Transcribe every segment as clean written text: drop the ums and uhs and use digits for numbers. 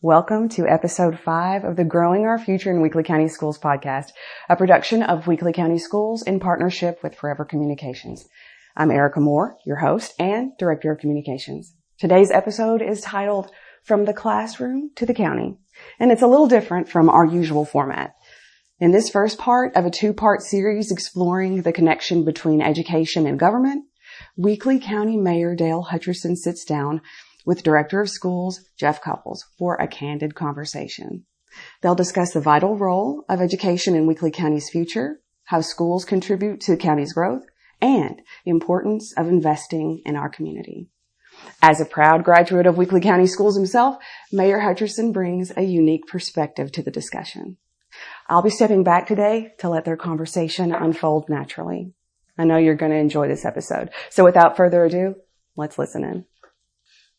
Welcome to episode 5 of the Growing Our Future in Weakley County Schools podcast, a production of Weakley County Schools in partnership with Forever Communications. I'm Erica Moore, your host and Director of Communications. Today's episode is titled From the Classroom to the County, and it's a little different from our usual format. In this first part of a 2-part series exploring the connection between education and government, Weakley County Mayor Dale Hutcherson sits down with Director of Schools Jeff Cupples for a candid conversation. They'll discuss the vital role of education in Weakley County's future, how schools contribute to the county's growth, and the importance of investing in our community. As a proud graduate of Weakley County Schools himself, Mayor Hutcherson brings a unique perspective to the discussion. I'll be stepping back today to let their conversation unfold naturally. I know you're going to enjoy this episode. So without further ado, let's listen in.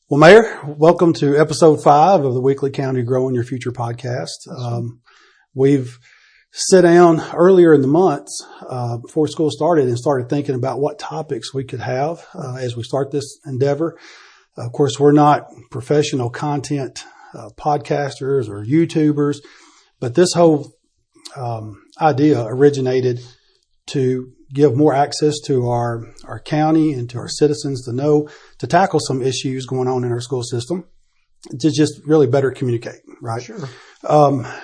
Well, Mayor, welcome to episode 5 of the Weakley County Growing Your Future podcast. We've sat down earlier in the month before school started and started thinking about what topics we could have as we start this endeavor. Of course, we're not professional content podcasters or YouTubers, but this whole idea originated to give more access to our county and to our citizens to tackle some issues going on in our school system, to just really better communicate, right? Sure.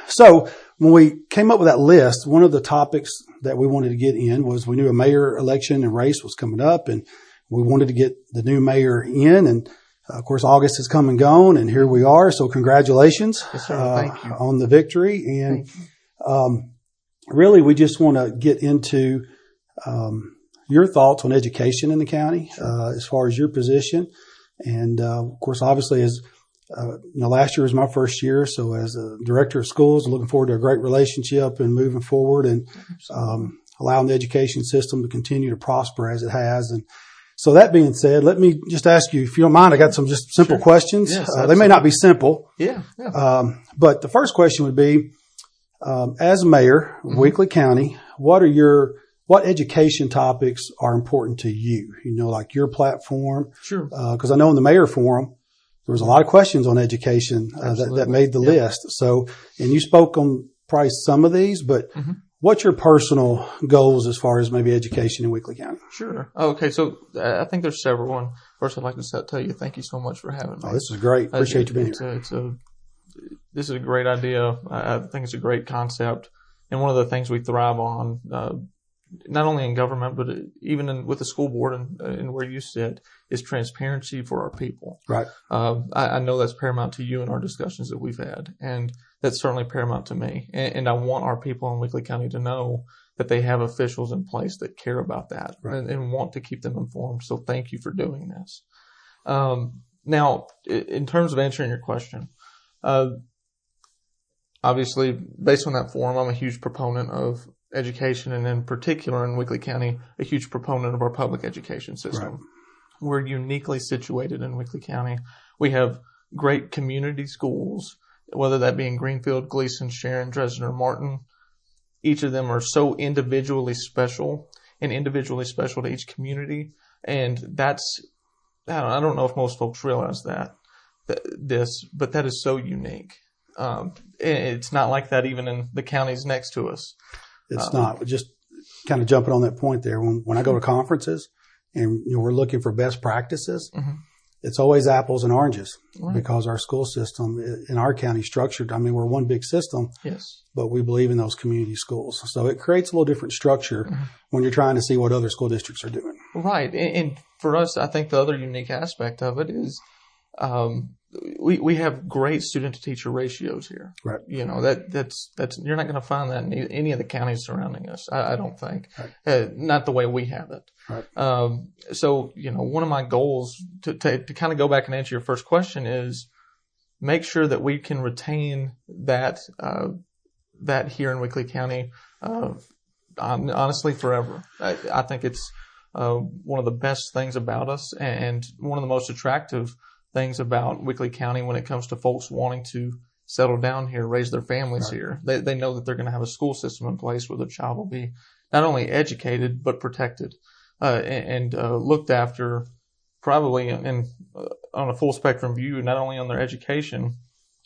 So when we came up with that list, one of the topics that we wanted to get in was we knew a mayor election and race was coming up, and we wanted to get the new mayor in. And of course, August has come and gone, and here we are. So congratulations Thank you. On the victory. And really, we just want to get into your thoughts on education in the county, as far as your position. And, of course, obviously as, last year was my first year. So as a director of schools, looking forward to a great relationship and moving forward and, allowing the education system to continue to prosper as it has. And so that being said, let me just ask you, if you don't mind, I got some just simple questions. Yes, they may not be simple. Yeah. But the first question would be, as mayor of Weakley County, what education topics are important to you? Like your platform. Sure. Because I know in the mayor forum, there was a lot of questions on education that made the list. So, and you spoke on probably some of these, but what's your personal goals as far as maybe education in Weakley County? Sure. Okay. So I think there's several. And first, I'd like to tell you thank you so much for having me. Oh, this is great. Appreciate you being here. This is a great idea. I think it's a great concept. And one of the things we thrive on, not only in government, but even with the school board and where you sit, is transparency for our people. Right. I know that's paramount to you in our discussions that we've had, and that's certainly paramount to me. And I want our people in Weakley County to know that they have officials in place that care about that and want to keep them informed. So thank you for doing this. Now, in terms of answering your question, obviously, based on that forum, I'm a huge proponent of education, and in particular in Weakley County, a huge proponent of our public education system. Right. We're uniquely situated in Weakley County. We have great community schools, whether that be in Greenfield, Gleason, Sharon, Dresden, or Martin. Each of them are so individually special to each community. And that's, I don't know if most folks realize but that is so unique. It's not like that even in the counties next to us. It's not. Just kind of jumping on that point there. When I go to conferences and we're looking for best practices, it's always apples and oranges because our school system in our county structured. I mean, we're one big system, yes, but we believe in those community schools. So it creates a little different structure when you're trying to see what other school districts are doing. Right. And for us, I think the other unique aspect of it is, we have great student-to-teacher ratios here. Right. That's you're not going to find that in any of the counties surrounding us. I don't think. Right. Not the way we have it. Right. So one of my goals to kind of go back and answer your first question is make sure that we can retain that here in Weakley County, honestly forever. I think it's one of the best things about us and one of the most attractive things about Weakley County when it comes to folks wanting to settle down here, raise their families here. They know that they're going to have a school system in place where their child will be not only educated but protected and looked after, probably on a full spectrum view, not only on their education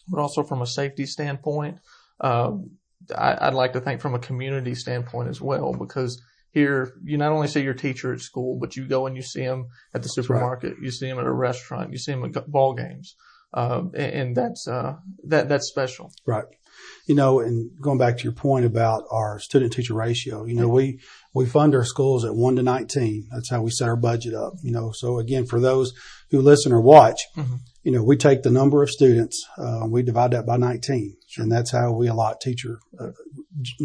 but also from a safety standpoint. I'd like to think from a community standpoint as well, because here you not only see your teacher at school, but you go and you see them at the supermarket, you see them at a restaurant, you see them at ball games, and that's special. Right. And going back to your point about our student-teacher ratio, we fund our schools at 1 to 19. That's how we set our budget up. So again, for those who listen or watch, we take the number of students, we divide that by 19, and that's how we allot teacher,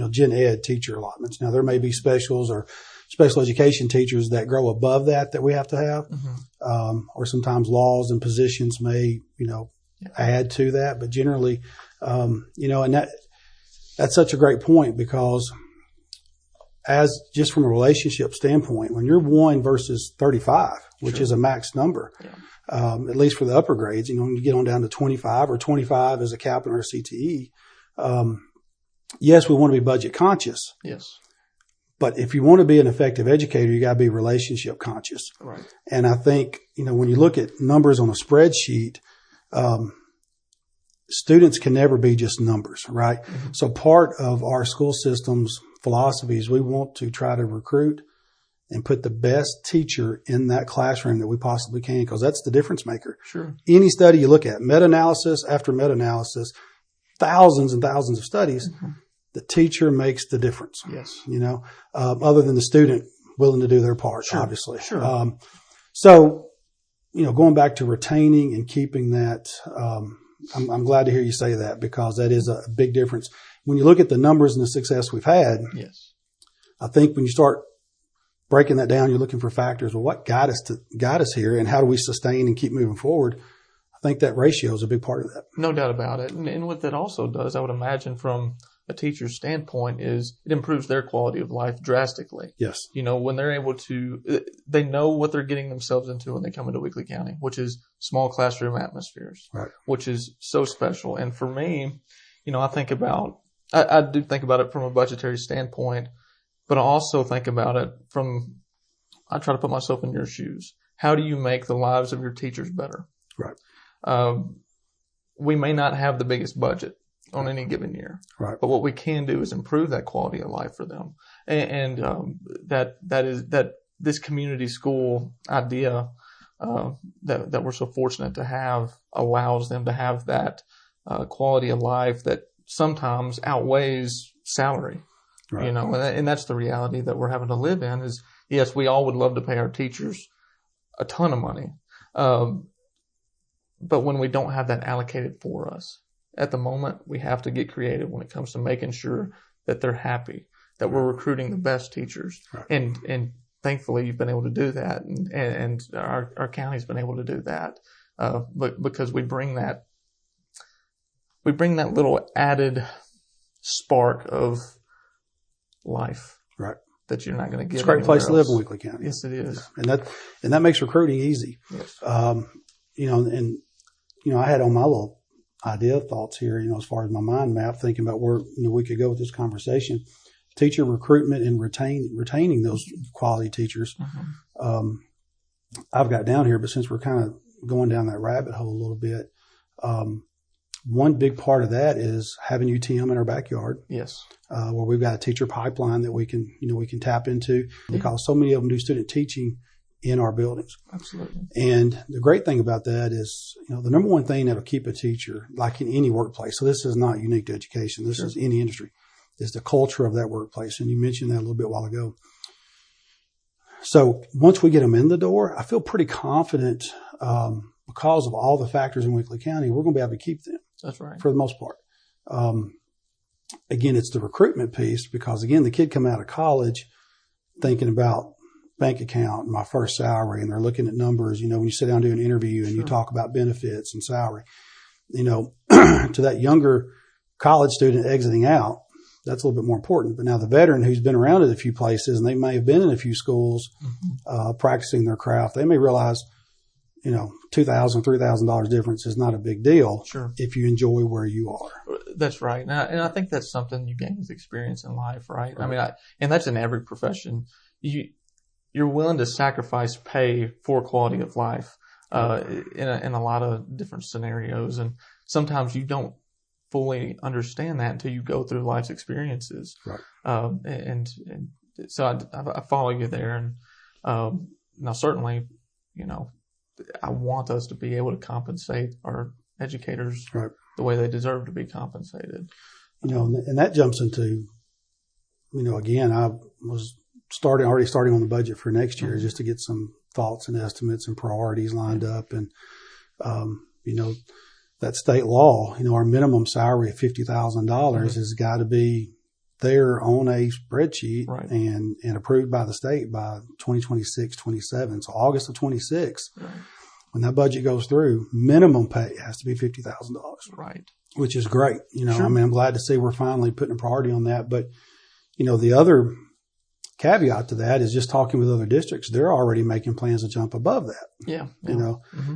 gen ed teacher allotments. Now there may be specials or special education teachers that grow above that we have to have, or sometimes laws and positions may, add to that, but generally, and that's such a great point, because as just from a relationship standpoint, when you're 1 versus 35, which is a max number, at least for the upper grades, when you get on down to 25 or 25 as a captain or a CTE, yes, we want to be budget conscious. Yes. But if you want to be an effective educator, you got to be relationship conscious. Right. And I think, when you look at numbers on a spreadsheet, students can never be just numbers, right? So part of our school system's philosophy is we want to try to recruit and put the best teacher in that classroom that we possibly can, because that's the difference maker. Sure. Any study you look at, meta-analysis after meta-analysis, thousands and thousands of studies, the teacher makes the difference. Yes. Other than the student willing to do their part, obviously. Sure. So, going back to retaining and keeping that, I'm glad to hear you say that, because that is a big difference. When you look at the numbers and the success we've had, yes, I think when you start breaking that down, you're looking for factors. Well, what got us here, and how do we sustain and keep moving forward? I think that ratio is a big part of that. No doubt about it. And what that also does, I would imagine from a teacher's standpoint, is it improves their quality of life drastically. Yes. When they're able to, they know what they're getting themselves into when they come into Weakley County, which is small classroom atmospheres, right, which is so special. And for me, I think about, I do think about it from a budgetary standpoint, but I also think about it I try to put myself in your shoes. How do you make the lives of your teachers better? Right. We may not have the biggest budget on any given year, right, but what we can do is improve that quality of life for them. And that this community school idea, that we're so fortunate to have, allows them to have that, quality of life that sometimes outweighs salary. right, and that's the reality that we're having to live in. Is, yes, we all would love to pay our teachers a ton of money. But when we don't have that allocated for us at the moment, we have to get creative when it comes to making sure that they're happy, that we're recruiting the best teachers. right. And thankfully you've been able to do that. And our county's been able to do that. But because we bring that little added spark of life. Right. That you're not going to get. It's a great place to live in Weakley County. Yes, it is. Yeah. And that makes recruiting easy. Yes. I had on my little idea thoughts here, as far as my mind map, thinking about where, we could go with this conversation. Teacher recruitment and retaining those quality teachers. Mm-hmm. I've got down here, but since we're kind of going down that rabbit hole a little bit, one big part of that is having UTM in our backyard. Yes. Where we've got a teacher pipeline that we can tap into, because so many of them do student teaching in our buildings. Absolutely. And the great thing about that is, the number one thing that'll keep a teacher, like in any workplace, so this is not unique to education, this is any industry, is the culture of that workplace. And you mentioned that a little bit while ago. So once we get them in the door, I feel pretty confident, because of all the factors in Weakley County, we're going to be able to keep them. That's right. For the most part. Again, it's the recruitment piece, because again, the kid come out of college thinking about bank account and my first salary, and they're looking at numbers, when you sit down and do an interview and you talk about benefits and salary, to that younger college student exiting out, that's a little bit more important. But now the veteran who's been around at a few places, and they may have been in a few schools, practicing their craft, they may realize, $2,000, $3,000 difference is not a big deal. Sure. If you enjoy where you are. That's right. And I think that's something you gain with experience in life, right? I mean, and that's in every profession. You're willing to sacrifice pay for quality of life, in a lot of different scenarios. And sometimes you don't fully understand that until you go through life's experiences. Right. And so I follow you there. And now certainly, I want us to be able to compensate our educators right. the way they deserve to be compensated. And that jumps into, again, I was already starting on the budget for next year just to get some thoughts and estimates and priorities lined up. And, that state law, our minimum salary of $50,000 has got to be there on a spreadsheet right. and approved by the state by 2026, 27. So August of 26, right. when that budget goes through, minimum pay has to be $50,000. Right. Which is great. Sure. I'm glad to see we're finally putting a priority on that. But, the other caveat to that is just talking with other districts. They're already making plans to jump above that. Yeah.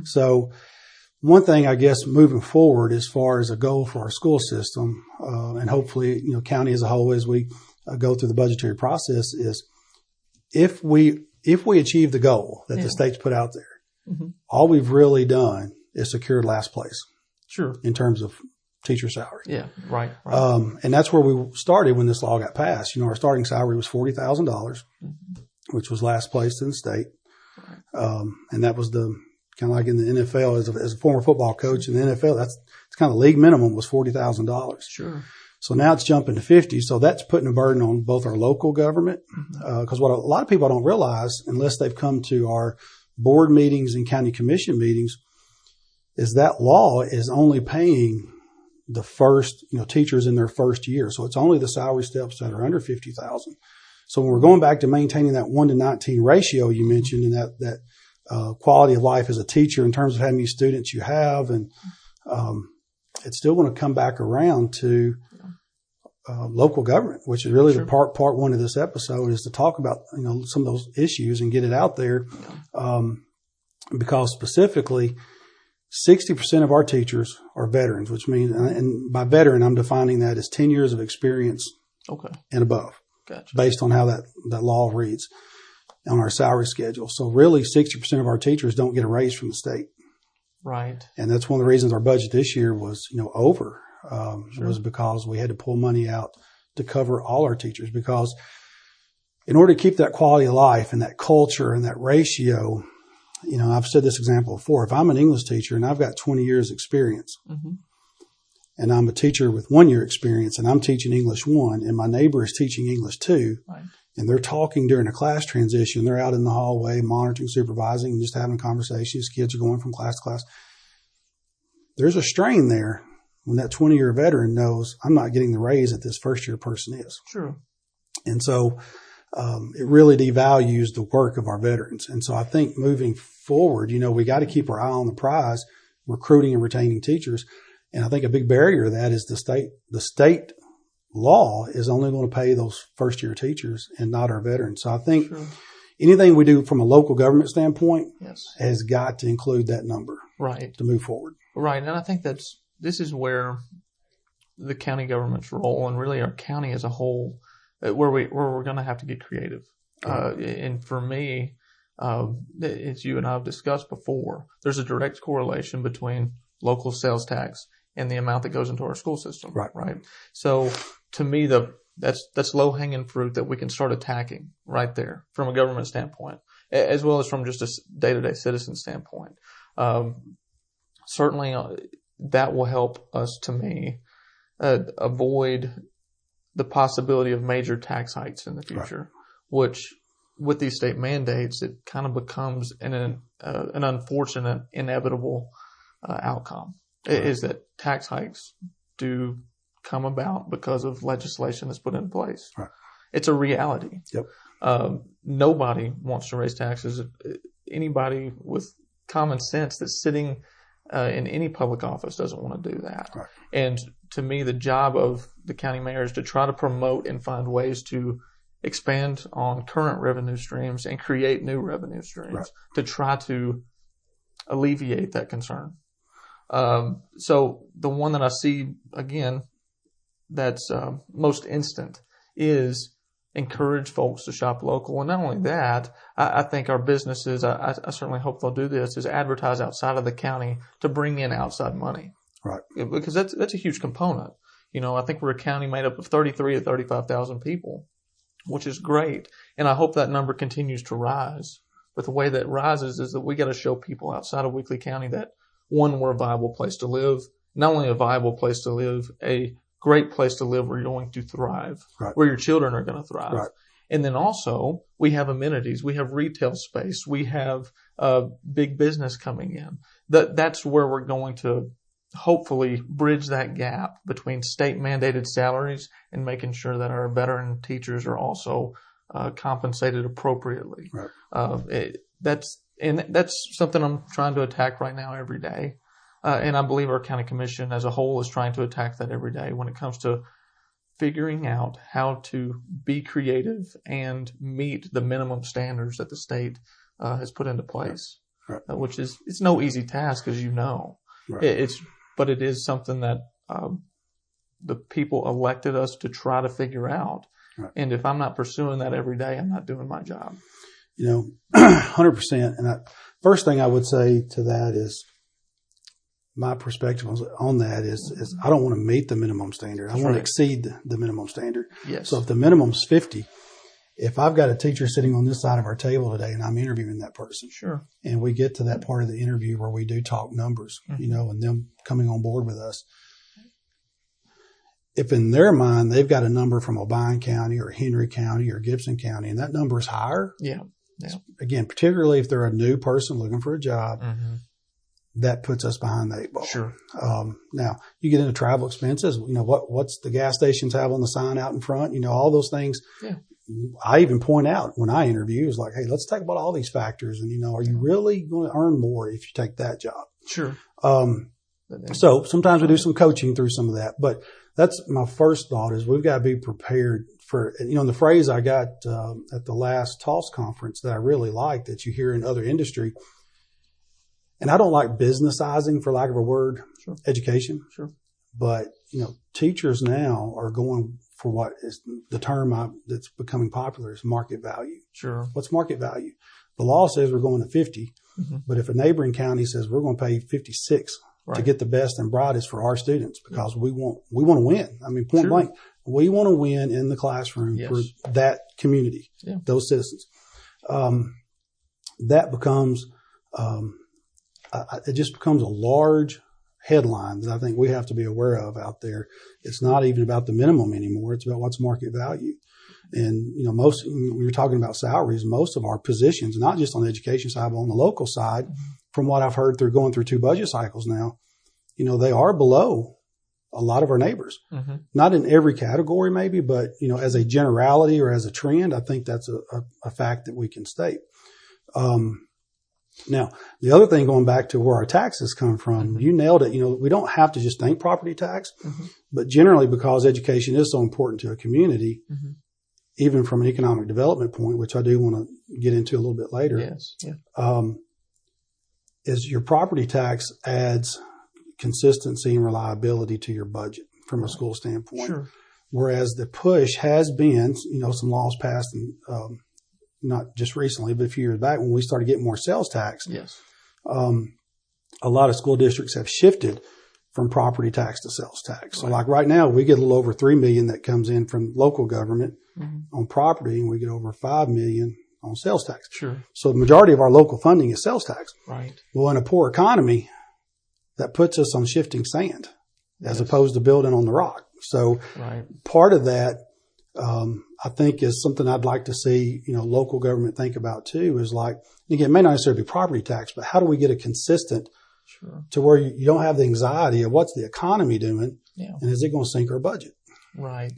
So one thing, I guess, moving forward as far as a goal for our school system, and hopefully, county as a whole, as we go through the budgetary process, is if we achieve the goal that the state's put out there, all we've really done is secured last place. Sure. In terms of teacher salary. Yeah. Right. And that's where we started when this law got passed. Our starting salary was $40,000, which was last place in the state. Right. And that was kind of like in the NFL as a former football coach in the NFL, it's kind of league minimum was $40,000. Sure. So now it's jumping to 50. So that's putting a burden on both our local government. Cause what a lot of people don't realize unless they've come to our board meetings and county commission meetings is that law is only paying the first, teachers in their first year. So it's only the salary steps that are under 50,000. So when we're going back to maintaining that 1-to-19 ratio you mentioned and that quality of life as a teacher in terms of how many students you have, and it's still going to come back around to local government, which is really the part one of this episode is to talk about, some of those issues and get it out there. Because specifically 60% of our teachers are veterans, which means, and by veteran, I'm defining that as 10 years of experience and above, based on how that law reads on our salary schedule. So really 60% of our teachers don't get a raise from the state. Right. And that's one of the reasons our budget this year was, over, was because we had to pull money out to cover all our teachers, because in order to keep that quality of life and that culture and that ratio, I've said this example before. If I'm an English teacher and I've got 20 years experience and I'm a teacher with 1 year experience and I'm teaching English 1 and my neighbor is teaching English 2 and they're talking during a class transition, they're out in the hallway monitoring, supervising, and just having conversations. Kids are going from class to class. There's a strain there when that 20-year veteran knows I'm not getting the raise that this first-year person is. Sure. And so it really devalues the work of our veterans. And so I think moving forward, we got to keep our eye on the prize, recruiting and retaining teachers. And I think a big barrier to that is the state law is only going to pay those first year teachers and not our veterans. So I think anything we do from a local government standpoint has got to include that number to move forward. Right. And I think this is where the county government's role and really our county as a whole, where we're going to have to get creative. And for me, as you and I have discussed before, there's a direct correlation between local sales tax and the amount that goes into our school system. Right. So to me, that's low hanging fruit that we can start attacking right there from a government standpoint, as well as from just a day-to-day citizen standpoint. Certainly that will help us, to me, avoid the possibility of major tax hikes in the future, which with these state mandates, it kind of becomes an unfortunate, inevitable outcome. Is that tax hikes do come about because of legislation that's put in place. It's a reality. Nobody wants to raise taxes. Anybody with common sense that's sitting in any public office doesn't want to do that. And to me, the job of the county mayor is to try to promote and find ways to expand on current revenue streams and create new revenue streams to try to alleviate that concern. So the one that I see, again, that's most instant is encourage folks to shop local. And not only that, I think our businesses, I certainly hope they'll do this, is advertise outside of the county to bring in outside money. Right. Because that's a huge component. I think we're a county made up of 33 to 35,000 people, which is great. And I hope that number continues to rise. But the way that rises is that we got to show people outside of Weakley County that, one, we're a viable place to live. Not only a viable place to live, a great place to live where you're going to thrive, right. where your children are going to thrive. Right. And then also, we have amenities. We have retail space. We have big business coming in. That's where we're going to hopefully bridge that gap between state mandated salaries and making sure that our veteran teachers are also compensated appropriately. Right. That's something I'm trying to attack right now every day. And I believe our county commission as a whole is trying to attack that every day when it comes to figuring out how to be creative and meet the minimum standards that the state has put into place, right. Which is, it's no easy task, as you know. Right. But it is something that the people elected us to try to figure out. Right. And if I'm not pursuing that every day, I'm not doing my job. 100%. And first thing I would say to that is, my perspective on that is I don't want to meet the minimum standard. I want to exceed the minimum standard. Yes. So if the minimum's 50, if I've got a teacher sitting on this side of our table today and I'm interviewing that person, sure, and we get to that part of the interview where we do talk numbers, and them coming on board with us, if in their mind they've got a number from O'Brien County or Henry County or Gibson County and that number is higher, again, particularly if they're a new person looking for a job, that puts us behind the 8 ball. Sure. Now you get into travel expenses. What's the gas stations have on the sign out in front? All those things. Yeah. I even point out when I interview is like, hey, let's talk about all these factors. And, are you really going to earn more if you take that job? Sure. So sometimes we do some coaching through some of that, but that's my first thought is we've got to be prepared for, the phrase I got, at the last TOSS conference that I really like that you hear in other industry. And I don't like businessizing, for lack of a word, education. Sure. But, teachers now are going for what is the term that's becoming popular is market value. Sure. What's market value? The law says we're going to 50, but if a neighboring county says we're going to pay 56 to get the best and brightest for our students because we want to win. I mean, point blank, we want to win in the classroom for that community, those citizens. That becomes, it just becomes a large headline that I think we have to be aware of out there. It's not even about the minimum anymore. It's about what's market value. And, most, when you're talking about salaries, most of our positions, not just on the education side, but on the local side, from what I've heard through going through 2 budget cycles now, they are below a lot of our neighbors. Not in every category maybe, but, as a generality or as a trend, I think that's a fact that we can state. Now, the other thing, going back to where our taxes come from, you nailed it. We don't have to just think property tax, but generally because education is so important to a community, even from an economic development point, which I do want to get into a little bit later, is your property tax adds consistency and reliability to your budget from a school standpoint. Sure. Whereas the push has been, some laws passed and, not just recently, but a few years back when we started getting more sales tax. Yes. A lot of school districts have shifted from property tax to sales tax. So like right now, we get a little over $3 million that comes in from local government on property, and we get over $5 million on sales tax. Sure. So the majority of our local funding is sales tax. Right. Well, in a poor economy, that puts us on shifting sand as opposed to building on the rock. So part of that, I think is something I'd like to see, local government think about too, is like, again, it may not necessarily be property tax, but how do we get a consistent to where you don't have the anxiety of what's the economy doing and is it going to sink our budget? Right.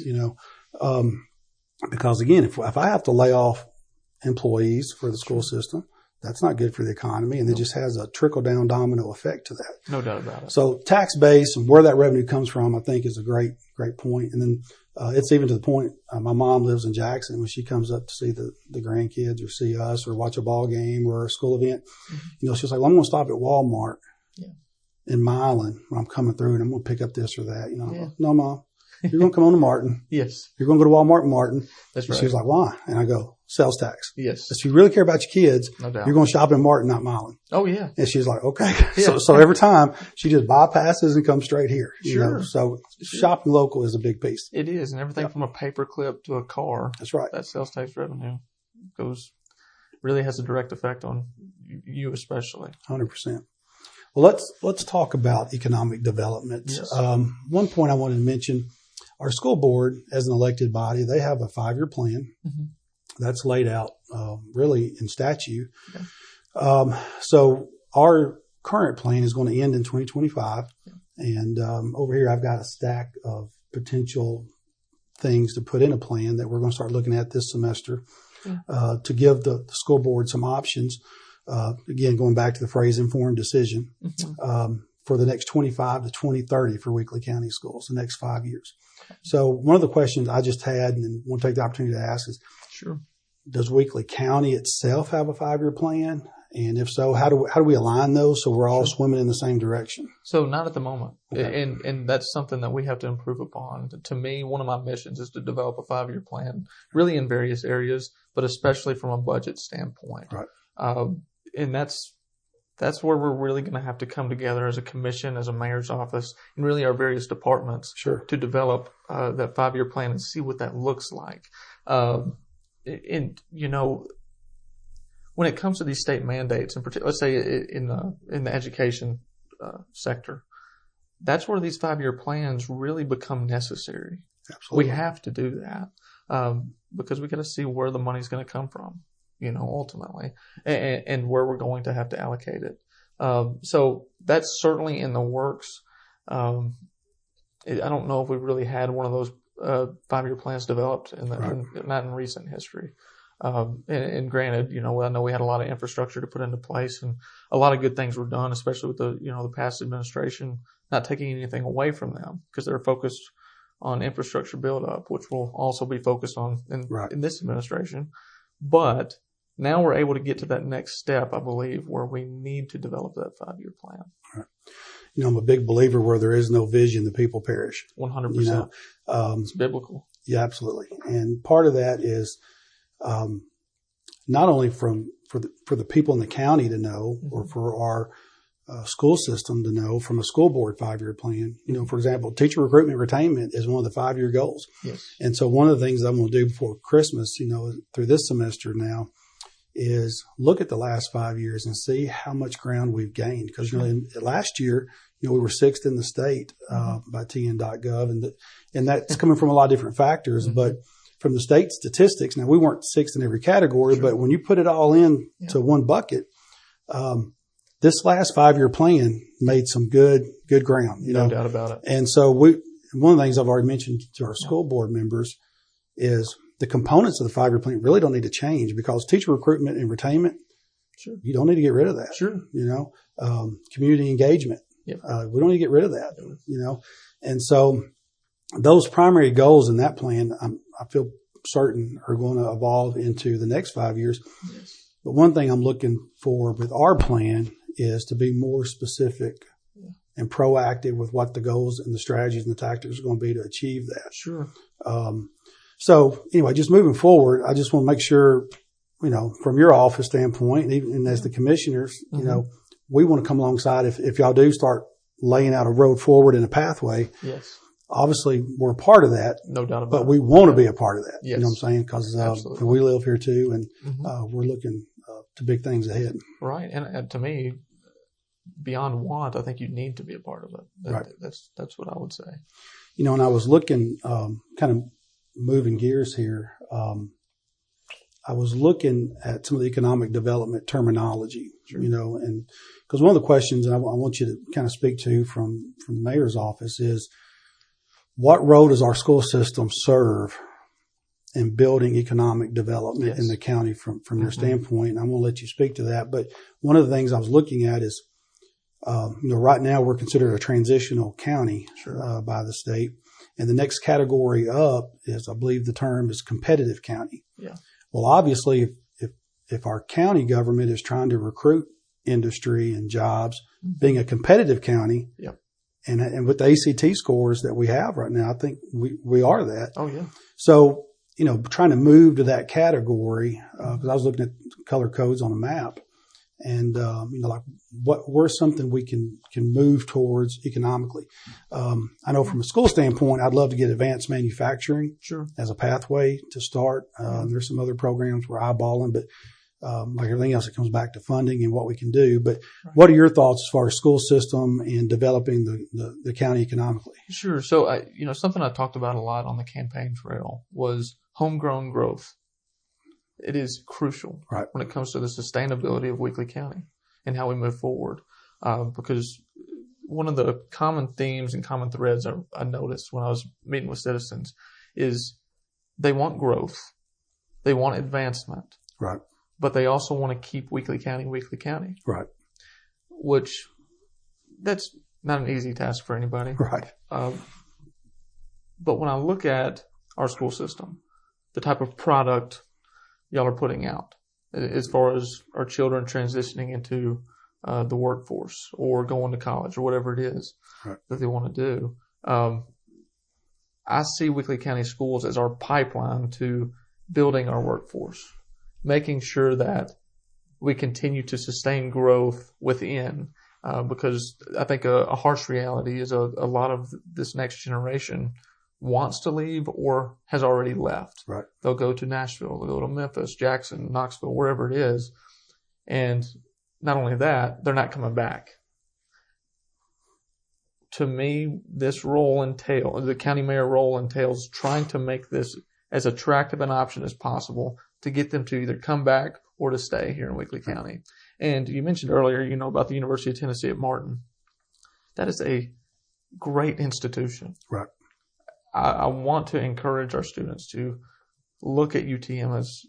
Because again, if I have to lay off employees for the school system, that's not good for the economy, and it just has a trickle-down domino effect to that. No doubt about it. So tax base and where that revenue comes from, I think, is a great point. And then it's even to the point, my mom lives in Jackson. When she comes up to see the grandkids or see us or watch a ball game or a school event, she's like, well, I'm going to stop at Walmart in Milan when I'm coming through, and I'm going to pick up this or that. No, Mom. you're going to come on to Martin. Yes. You're going to go to Walmart and Martin. That's And right. she was like, why? And I go, sales tax. Yes. If you really care about your kids, No doubt. you're going to shop in Martin, not Milan. Oh, yeah. And she's like, okay. Yeah. So every time she just bypasses and comes straight here. You Sure. know? So shopping local is a big piece. It is. And everything from a paper clip to a car. That's right. That sales tax revenue really has a direct effect on you especially. 100%. Well, let's talk about economic development. Yes. One point I wanted to mention, our school board, as an elected body, they have a 5-year plan that's laid out really in statute. Yeah. So our current plan is going to end in 2025. Yeah. And over here, I've got a stack of potential things to put in a plan that we're going to start looking at this semester to give the school board some options. Again, going back to the phrase informed decision for the next 25 to 2030 for Weakley County Schools, the next 5 years. So one of the questions I just had and want to take the opportunity to ask is, sure, does Weakley County itself have a 5-year plan? And if so, how do we align those so we're all swimming in the same direction? So not at the moment. Okay. And that's something that we have to improve upon. To me, one of my missions is to develop a 5-year plan, really in various areas, but especially from a budget standpoint. Right. And that's where we're really going to have to come together as a commission, as a mayor's office, and really our various departments to develop that 5-year plan and see what that looks like. And you know, when it comes to these state mandates, in particular, let's say in the education sector, that's where these 5-year plans really become necessary. Absolutely. We have to do that because we got to see where the money's going to come from, you know, ultimately, and where we're going to have to allocate it. So that's certainly in the works. I don't know if we've really had one of those 5-year plans developed not in recent history. And granted, you know, I know we had a lot of infrastructure to put into place and a lot of good things were done, especially with the past administration, not taking anything away from them because they're focused on infrastructure build up, which will also be focused on in this administration. But now we're able to get to that next step, I believe, where we need to develop that 5-year plan. Right. You know, I'm a big believer where there is no vision, the people perish. 100%. You know, it's biblical. Yeah, absolutely. And part of that is not only for the people in the county to know or for our school system to know from a school board 5-year plan. You know, for example, teacher recruitment retainment is one of the 5-year goals. Yes. And so one of the things I'm going to do before Christmas, you know, through this semester now, is look at the last 5 years and see how much ground we've gained. Because, you know, last year, you know, we were 6th in the state by TN.gov, and that's coming from a lot of different factors. But from the state statistics, now we weren't 6th in every category, but when you put it all in to one bucket, this last 5-year plan made some good ground. No doubt about it. And so one of the things I've already mentioned to our school board members is the components of the 5-year plan really don't need to change because teacher recruitment and retainment, you don't need to get rid of that. Sure. You know, community engagement, we don't need to get rid of that. You know, and so those primary goals in that plan, I feel certain are going to evolve into the next 5 years. Yes. But one thing I'm looking for with our plan is to be more specific and proactive with what the goals and the strategies and the tactics are going to be to achieve that. Sure. So anyway, just moving forward, I just want to make sure, you know, from your office standpoint, and as the commissioners, you know, we want to come alongside if y'all do start laying out a road forward and a pathway. Yes. Obviously, we're a part of that. No doubt about it. But we want to be a part of that. Yes. You know what I'm saying? Because we live here too, and we're looking to big things ahead. Right. And to me, beyond want, I think you need to be a part of it. Right. That's what I would say. You know, and I was looking, kind of moving gears here. I was looking at some of the economic development terminology, you know, and because one of the questions I want you to kind of speak to from the mayor's office is, what role does our school system serve in building economic development in the county from your standpoint? And I'm going to let you speak to that. But one of the things I was looking at is, you know, right now we're considered a transitional county by the state. And the next category up is, I believe the term is competitive county. Yeah. Well, obviously, if our county government is trying to recruit industry and jobs, being a competitive county, And with the ACT scores that we have right now, I think we are that. Oh, yeah. So, trying to move to that category, because I was looking at color codes on a map and, like where's something we can move towards economically. I know from a school standpoint, I'd love to get advanced manufacturing as a pathway to start. There's some other programs we're eyeballing, but like everything else, it comes back to funding and what we can do. But what are your thoughts as far as school system and developing the county economically? Sure. So, something I talked about a lot on the campaign trail was homegrown growth. It is crucial when it comes to the sustainability of Weakley County and how we move forward. Because one of the common themes and common threads I noticed when I was meeting with citizens is they want growth. They want advancement. Right. But they also want to keep Weakley County. Right. Which, that's not an easy task for anybody. Right. But when I look at our school system, the type of product y'all are putting out, as far as our children transitioning into the workforce or going to college or whatever it is that they want to do, I see Weakley County Schools as our pipeline to building our workforce, making sure that we continue to sustain growth within, because I think a harsh reality is a lot of this next generation wants to leave or has already left. Right. They'll go to Nashville, they'll go to Memphis, Jackson, Knoxville, wherever it is. And not only that, they're not coming back. To me, this role entails, the county mayor role entails trying to make this as attractive an option as possible to get them to either come back or to stay here in Weakley County. And you mentioned earlier, about the University of Tennessee at Martin. That is a great institution. Right. I want to encourage our students to look at UTM as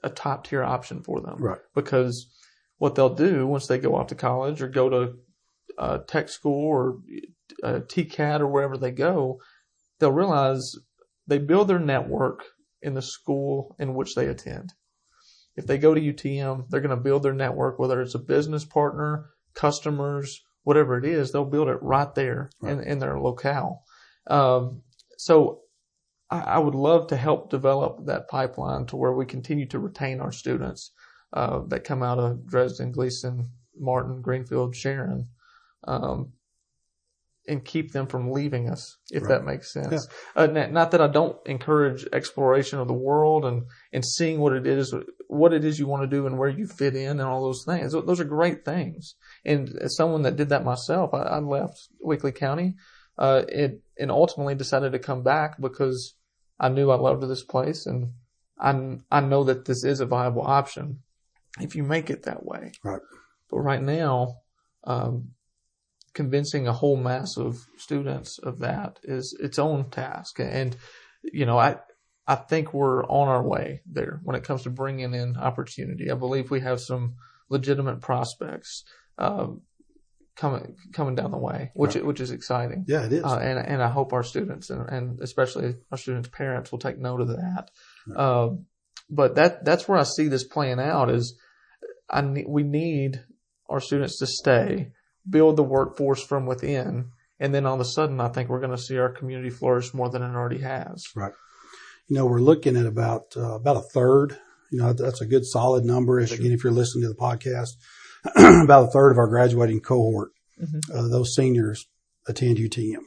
a top tier option for them. Right. Because what they'll do once they go off to college or go to tech school or TCAT or wherever they go, they'll realize they build their network in the school in which they attend. If they go to UTM, they're going to build their network, whether it's a business partner, customers, whatever it is, they'll build it right there in their locale. So I would love to help develop that pipeline to where we continue to retain our students that come out of Dresden, Gleason, Martin, Greenfield, Sharon, and keep them from leaving us, if that makes sense. Yeah. Not that I don't encourage exploration of the world and seeing what it is you want to do and where you fit in and all those things. Those are great things. And as someone that did that myself, I left Weakley County and ultimately decided to come back because I knew I loved this place, and I know that this is a viable option if you make it that way. Right. But right now, convincing a whole mass of students of that is its own task. And, I think we're on our way there when it comes to bringing in opportunity. I believe we have some legitimate prospects coming down the way, which is exciting. Yeah, it is. And I hope our students and especially our students' parents will take note of that. Right. But that's where I see this playing out is we need our students to stay, build the workforce from within, and then all of a sudden I think we're going to see our community flourish more than it already has. Right. We're looking at about a third. That's a good solid number. Again, if you're listening to the podcast, about a third of our graduating cohort, those seniors attend UTM.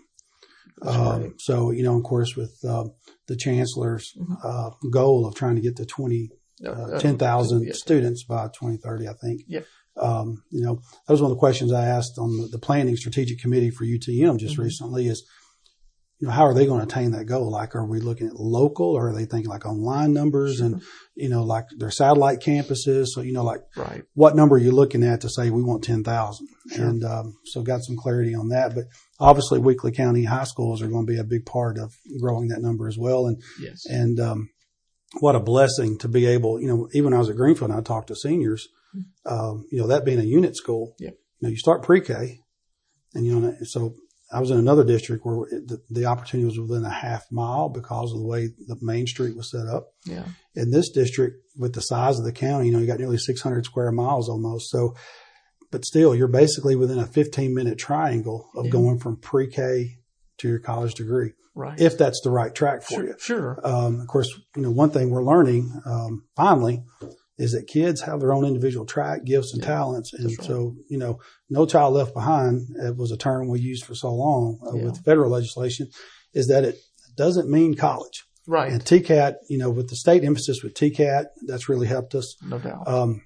So, of course, with the chancellor's goal of trying to get to 10,000 students by 2030, I think. Yep. That was one of the questions I asked on the planning strategic committee for UTM just recently is, how are they going to attain that goal? Like, are we looking at local, or are they thinking like online numbers and, like their satellite campuses? So, what number are you looking at to say we want 10,000? Sure. And, so got some clarity on that, but obviously Weakley County high schools are going to be a big part of growing that number as well. And, what a blessing to be able, even when I was at Greenfield and I talked to seniors, that being a unit school, you start pre-K and, so I was in another district where the opportunity was within a half mile because of the way the main street was set up. Yeah. In this district, with the size of the county, you got nearly 600 square miles almost. So But still, you're basically within a 15-minute triangle of going from pre-K to your college degree. Right. If that's the right track for you. Sure. Of course, one thing we're learning, finally, is that kids have their own individual track, gifts, and talents. And so, no child left behind, it was a term we used for so long with federal legislation, is that it doesn't mean college. Right. And TCAT, with the state emphasis with TCAT, that's really helped us. No doubt.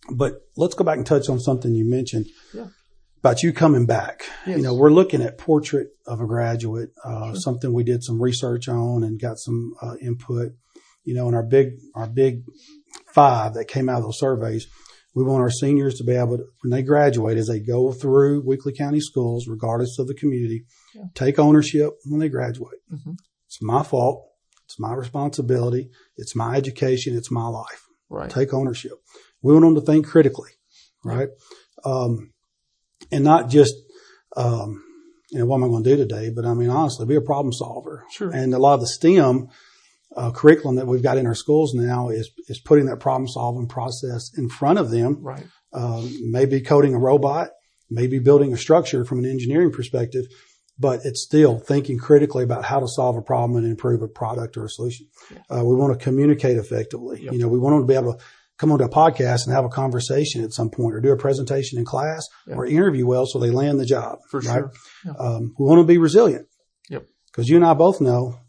But let's go back and touch on something you mentioned about you coming back. Yes. We're looking at portrait of a graduate, something we did some research on and got some input. And our big 5 that came out of those surveys, we want our seniors to be able to, when they graduate, as they go through Weakley County Schools, regardless of the community, take ownership when they graduate. Mm-hmm. It's my fault. It's my responsibility. It's my education. It's my life. Right. Take ownership. We want them to think critically, right? And not just, what am I going to do today? But honestly, be a problem solver. Sure. And a lot of the STEM curriculum that we've got in our schools now is putting that problem solving process in front of them. Right. Maybe coding a robot, maybe building a structure from an engineering perspective, but it's still thinking critically about how to solve a problem and improve a product or a solution. Yeah. We want to communicate effectively. Yep. We want them to be able to come onto a podcast and have a conversation at some point, or do a presentation in class, or interview well so they land the job. For sure. Yep. We want to be resilient. Yep. Because you and I both know,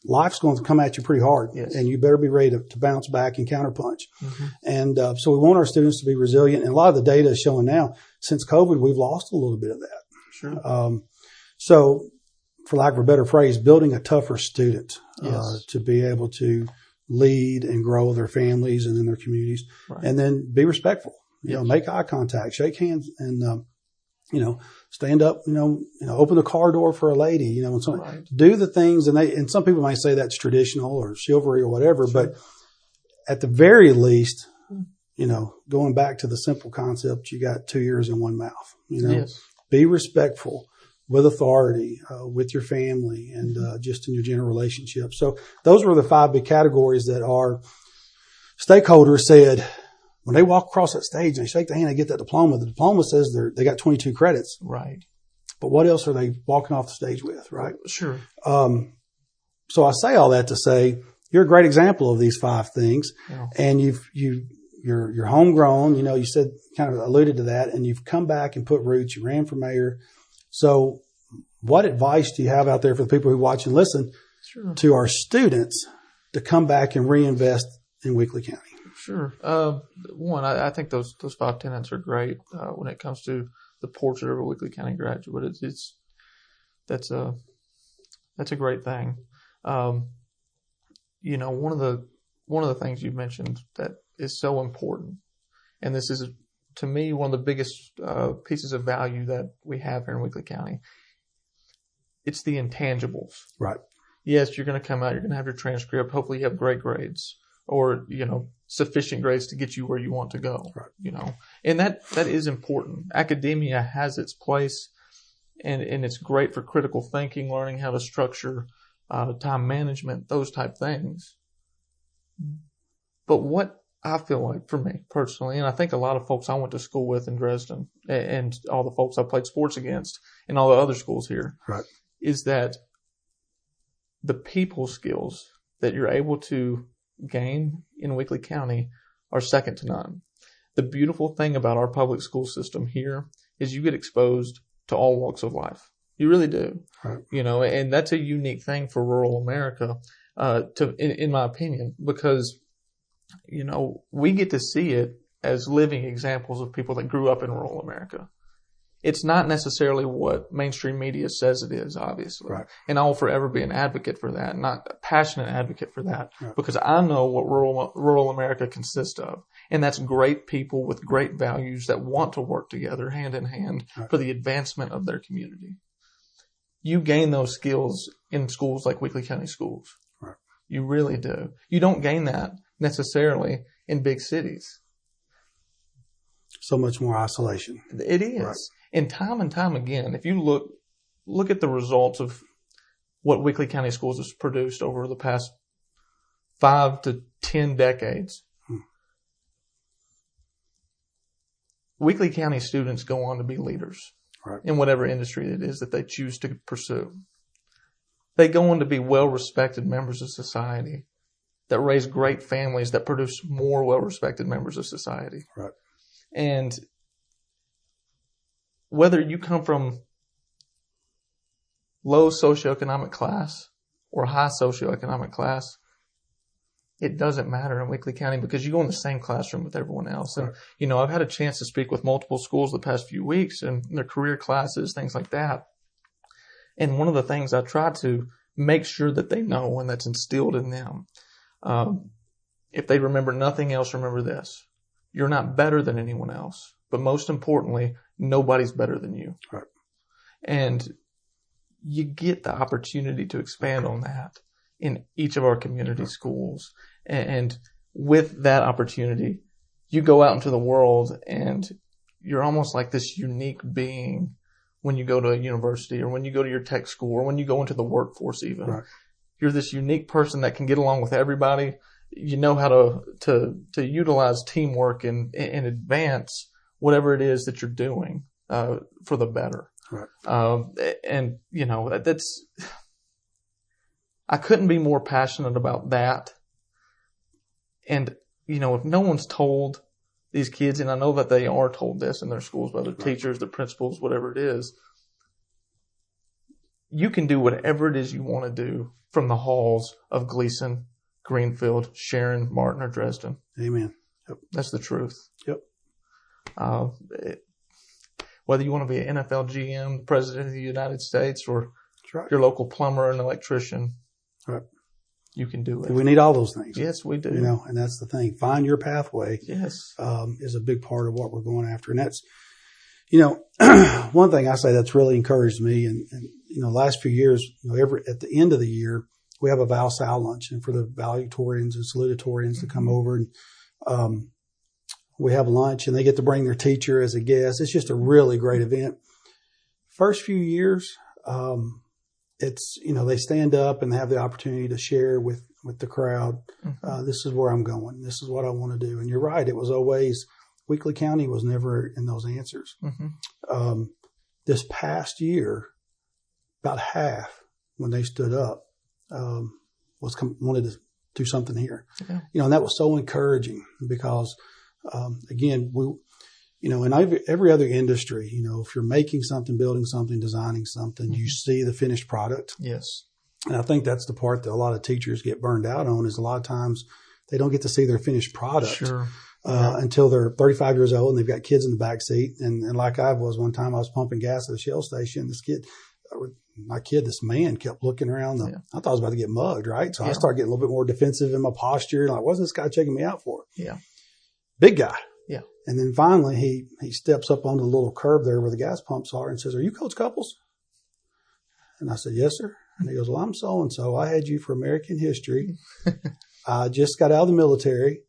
life's going to come at you pretty hard, and you better be ready to bounce back and counterpunch. Mm-hmm. And so we want our students to be resilient. And a lot of the data is showing now, since COVID, we've lost a little bit of that. Sure. So, for lack of a better phrase, building a tougher student to be able to lead and grow their families and in their communities, and then be respectful. Make eye contact, shake hands, and stand up. Open the car door for a lady. Do the things, and some people might say that's traditional or chivalry or whatever, but at the very least, going back to the simple concept, you got 2 ears and one mouth. Be respectful with authority, with your family, and just in your general relationships. So those were the 5 big categories that our stakeholders said when they walk across that stage and they shake the hand, they get that diploma. The diploma says they got 22 credits. Right. But what else are they walking off the stage with, right? Sure. So I say all that to say you're a great example of these 5 things, and you're homegrown. You said, kind of alluded to that, and you've come back and put roots. You ran for mayor. So what advice do you have out there for the people who watch and listen to our students to come back and reinvest in Weakley County? Sure. One, I think those 5 tenets are great when it comes to the portrait of a Weakley County graduate. That's a great thing. One of the things you mentioned that is so important, and this is, to me, one of the biggest pieces of value that we have here in Weakley County. It's the intangibles. Right. Yes, you're going to come out, you're going to have your transcript. Hopefully you have great grades, or, sufficient grades to get you where you want to go. Right. And that is important. Academia has its place, and it's great for critical thinking, learning how to structure time management, those type things. But what I feel like, for me personally, and I think a lot of folks I went to school with in Dresden, and all the folks I played sports against in all the other schools here, is that the people skills that you're able to gain in Weakley County are second to none. The beautiful thing about our public school system here is you get exposed to all walks of life. You really do. Right. And that's a unique thing for rural America, in my opinion, because we get to see it as living examples of people that grew up in rural America. It's not necessarily what mainstream media says it is, obviously. Right. And I will forever be an advocate for that, not a passionate advocate for that, because I know what rural America consists of. And that's great people with great values that want to work together hand in hand for the advancement of their community. You gain those skills in schools like Weakley County Schools. Right. You really do. You don't gain that necessarily in big cities. So much more isolation. It is. Right. And time again, if you look at the results of what Weakley County Schools has produced over the past 5 to 10 decades, Weakley County students go on to be leaders in whatever industry it is that they choose to pursue. They go on to be well-respected members of society that raise great families that produce more well-respected members of society. Right. And whether you come from low socioeconomic class or high socioeconomic class, it doesn't matter in Weakley County because you go in the same classroom with everyone else. And, I've had a chance to speak with multiple schools the past few weeks and their career classes, things like that. And one of the things I try to make sure that they know and that's instilled in them, if they remember nothing else, remember this. You're not better than anyone else. But most importantly, nobody's better than you. Right. And you get the opportunity to expand on that in each of our community schools. And with that opportunity, you go out into the world and you're almost like this unique being when you go to a university or when you go to your tech school or when you go into the workforce even. Right. You're this unique person that can get along with everybody. You know how to utilize teamwork and advance whatever it is that you're doing for the better. Right. And that's I couldn't be more passionate about that. And if no one's told these kids, and I know that they are told this in their schools by the teachers, the principals, whatever it is, you can do whatever it is you want to do from the halls of Gleason, Greenfield, Sharon, Martin, or Dresden. Amen. Yep. That's the truth. Yep. Whether you want to be an NFL GM, the President of the United States, or right. your local plumber and electrician, right. You can do it. We need all those things. Yes, we do. And that's the thing. Find your pathway. Yes. Is a big part of what we're going after. And that's, one thing I say that's really encouraged me and last few years, at the end of the year, we have a Val Sal luncheon for the valedictorians and salutatorians to come over and, we have lunch and they get to bring their teacher as a guest. It's just a really great event. First few years, it's, they stand up and have the opportunity to share with the crowd. This is where I'm going. This is what I want to do. And you're right. It was always, Weakley County was never in those answers. This past year, about half when they stood up, wanted to do something here. Yeah. And that was so encouraging because, again, in every other industry, if you're making something, building something, designing something, you see the finished product. Yes. And I think that's the part that a lot of teachers get burned out on is a lot of times they don't get to see their finished product until they're 35 years old and they've got kids in the back seat. And like I was one time, I was pumping gas at a Shell station. This man kept looking around. I thought I was about to get mugged, right? So I started getting a little bit more defensive in my posture. Like, what's this guy checking me out for? Yeah. Big guy. Yeah. And then finally he steps up onto the little curb there where the gas pumps are and says, "Are you Coach Cupples?" And I said, "Yes, sir." And he goes, "Well, I'm so-and-so. I had you for American history. I just got out of the military,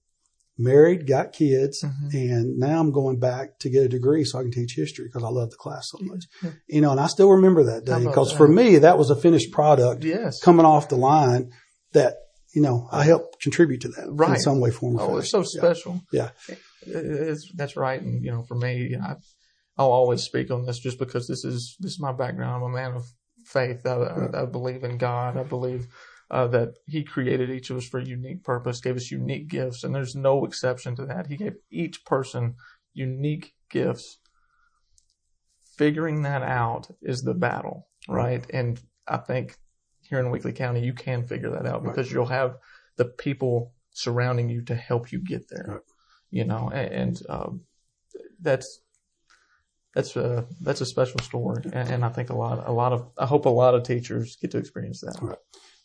married, got kids, and now I'm going back to get a degree so I can teach history because I love the class so much." And I still remember that day because for me, that was a finished product coming off the line that, I helped contribite to that in some way, form, or fashion. Oh, it's so special. Yeah. That's right. And, for me, I'll always speak on this just because this is my background. I'm a man of faith. I believe in God. I believe that He created each of us for a unique purpose, gave us unique gifts, and there's no exception to that. He gave each person unique gifts. Figuring that out is the battle, right? And I think here in Weakley County, you can figure that out because you'll have the people surrounding you to help you get there. And that's a special story, and I think I hope a lot of teachers get to experience that. Right.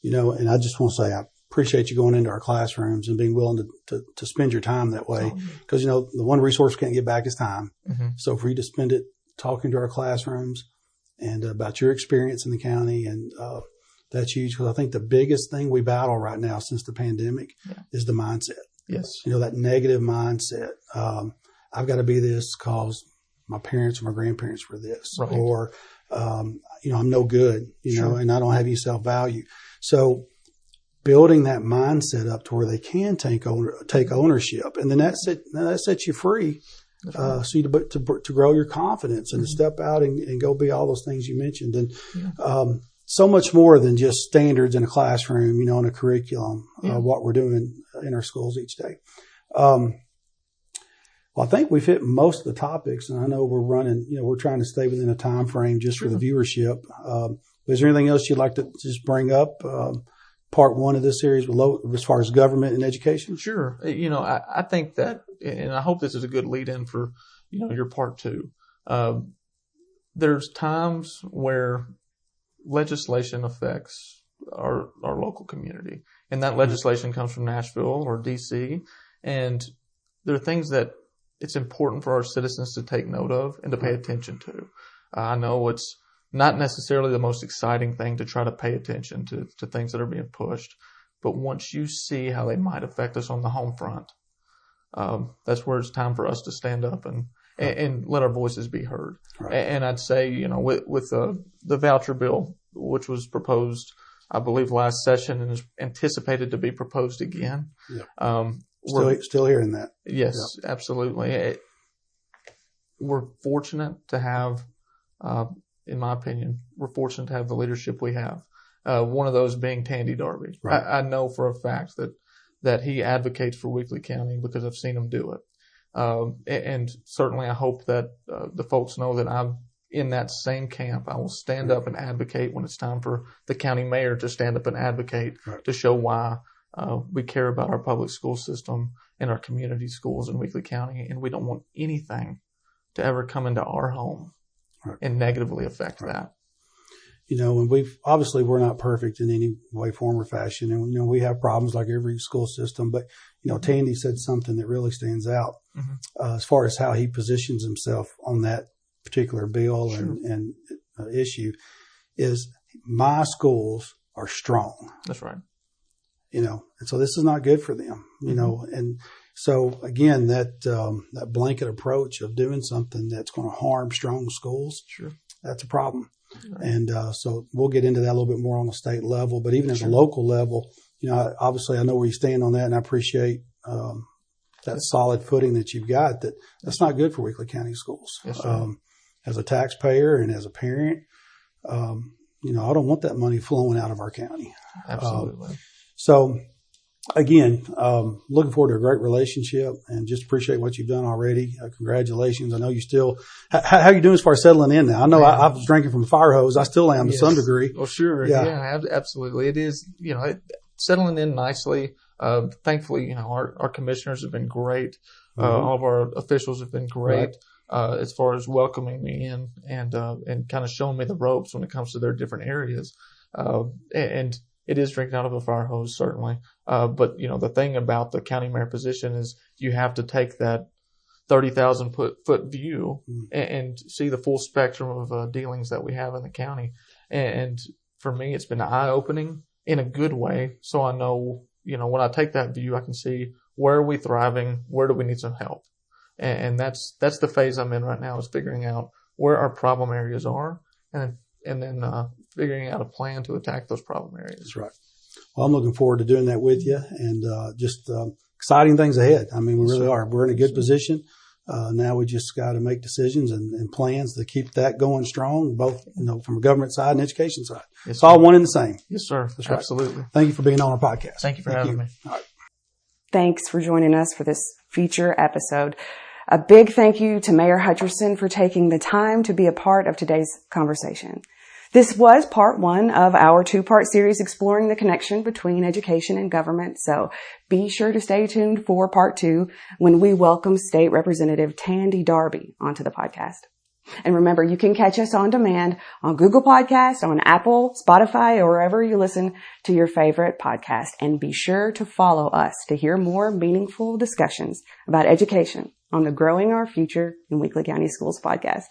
And I just want to say I appreciate you going into our classrooms and being willing to spend your time that way because the one resource we can't get back is time. So for you to spend it talking to our classrooms and about your experience in the county and that's huge because I think the biggest thing we battle right now since the pandemic is the mindset. Yes. That negative mindset. I've got to be this because my parents or my grandparents were this, or, I'm no good, and I don't have any self-value. So building that mindset up to where they can take ownership and then that sets you free so you to grow your confidence and to step out and go be all those things you mentioned. And so much more than just standards in a classroom, in a curriculum, what we're doing in our schools each day. Well, I think we've hit most of the topics, and I know we're running, we're trying to stay within a time frame just for the viewership. Is there anything else you'd like to just bring up? Part one of this series as far as government and education? Sure. I think that, and I hope this is a good lead in for, your part two. There's times where legislation affects our local community, and that legislation comes from Nashville or DC, and there are things that it's important for our citizens to take note of and to pay attention to. I know it's not necessarily the most exciting thing to try to pay attention to things that are being pushed, but once you see how they might affect us on the home front, that's where it's time for us to stand up and let our voices be heard. Right. And I'd say, with the voucher bill, which was proposed, I believe, last session and is anticipated to be proposed again. Yeah. Still hearing that. Yes, absolutely. We're fortunate to have, in my opinion, we're fortunate to have the leadership we have. One of those being Tandy Derby. Right. I know for a fact that he advocates for Weakley County because I've seen him do it. And certainly I hope that the folks know that I'm in that same camp. I will stand up and advocate when it's time for the county mayor to stand up and advocate to show why we care about our public school system and our community schools in Weakley County, and we don't want anything to ever come into our home and negatively affect that. And we're not perfect in any way, form, or fashion. And, we have problems like every school system. But, Tandy said something that really stands out as far as how he positions himself on that particular bill and issue is my schools are strong. That's right. And so this is not good for them, and so again, that blanket approach of doing something that's going to harm strong schools, that's a problem. Right. And so we'll get into that a little bit more on the state level, but even at the local level, obviously I know where you stand on that, and I appreciate that solid footing that you've got. That's not good for Weakley County schools. Yes, as a taxpayer and as a parent, I don't want that money flowing out of our county. Absolutely. So again, looking forward to a great relationship and just appreciate what you've done already. Congratulations. I know you still, how are you doing as far as settling in now? I know I was drinking from a fire hose. I still am to some degree. Well, sure. Yeah, absolutely. It is, settling in nicely. Thankfully, our commissioners have been great. All of our officials have been great. As far as welcoming me in and kind of showing me the ropes when it comes to their different areas. And it is drinking out of a fire hose, certainly. But, the thing about the county mayor position is you have to take that 30,000 foot view and see the full spectrum of dealings that we have in the county. And for me, it's been eye-opening in a good way. So I know, when I take that view, I can see where are we thriving? Where do we need some help? And that's the phase I'm in right now, is figuring out where our problem areas are and then figuring out a plan to attack those problem areas. That's right. Well, I'm looking forward to doing that with you, and just exciting things ahead. I mean, we really are. We're in a good position. Now we just got to make decisions and plans to keep that going strong, both from a government side and education side. Yes, it's all one and the same. Yes, sir. That's absolutely. Right. Thank you for being on our podcast. Thank you for having me. All right. Thanks for joining us for this feature episode. A big thank you to Mayor Hutcherson for taking the time to be a part of today's conversation. This was part one of our two-part series exploring the connection between education and government. So be sure to stay tuned for part two when we welcome State Representative Tandy Derby onto the podcast. And remember, you can catch us on demand on Google Podcasts, on Apple, Spotify, or wherever you listen to your favorite podcast. And be sure to follow us to hear more meaningful discussions about education on the Growing Our Future in Weakley County Schools podcast.